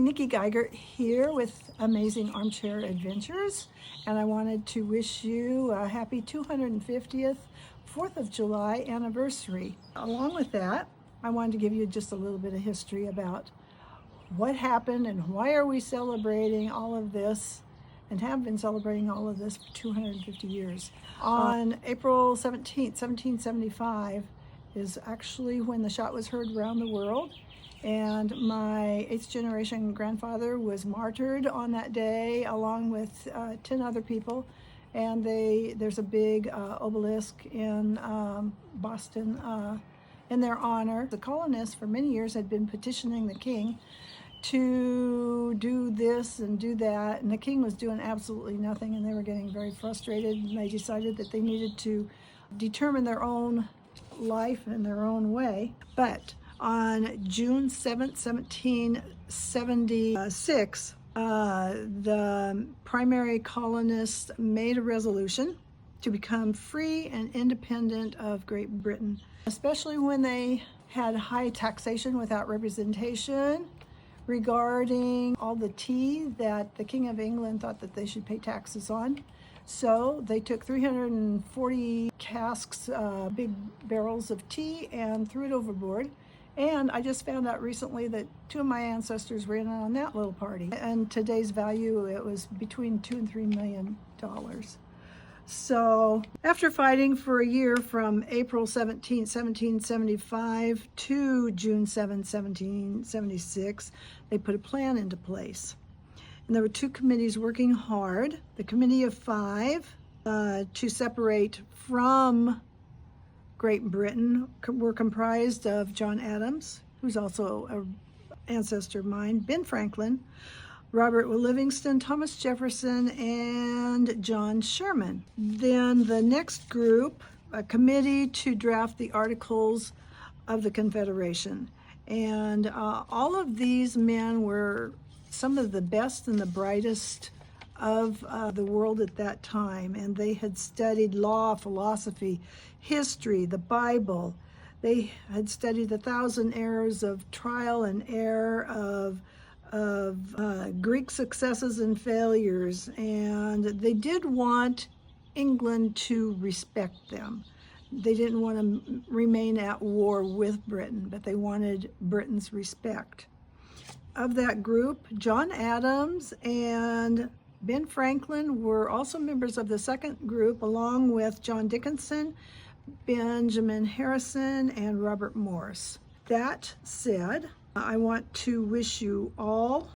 Nikki Geiger here with Amazing Armchair Adventures, and I wanted to wish you a happy 250th 4th of July anniversary. Along with that, I wanted to give you just a little bit of history about what happened and why are we celebrating all of this and have been celebrating all of this for 250 years. On April 17th, 1775 is actually when the shot was heard around the world. And my 8th generation grandfather was martyred on that day along with 10 other people. And there's a big obelisk in Boston in their honor. The colonists for many years had been petitioning the king to do this and do that. And the king was doing absolutely nothing, and they were getting very frustrated. And they decided that they needed to determine their own life in their own way. But on June 7th, 1776, the primary colonists made a resolution to become free and independent of Great Britain, especially when they had high taxation without representation regarding all the tea that the King of England thought that they should pay taxes on. So they took 340 casks, big barrels of tea, and threw it overboard. And I just found out recently that 2 of my ancestors were in on that little party. And today's value, it was between $2 and $3 million. So after fighting for a year from April 17, 1775 to June 7, 1776, they put a plan into place. And there were 2 committees working hard. The Committee of 5 to separate from Great Britain were comprised of John Adams, who's also an ancestor of mine, Ben Franklin, Robert Livingston, Thomas Jefferson, and John Sherman. Then the next group, a committee to draft the Articles of the Confederation. And all of these men were some of the best and the brightest of the world at that time, and they had studied law, philosophy, history, the Bible. They had studied the 1,000 errors of trial and error of Greek successes and failures, and they did want England to respect them. They didn't want to remain at war with Britain, but they wanted Britain's respect. Of that group, John Adams and Ben Franklin were also members of the second group, along with John Dickinson, Benjamin Harrison, and Robert Morris. That said, I want to wish you all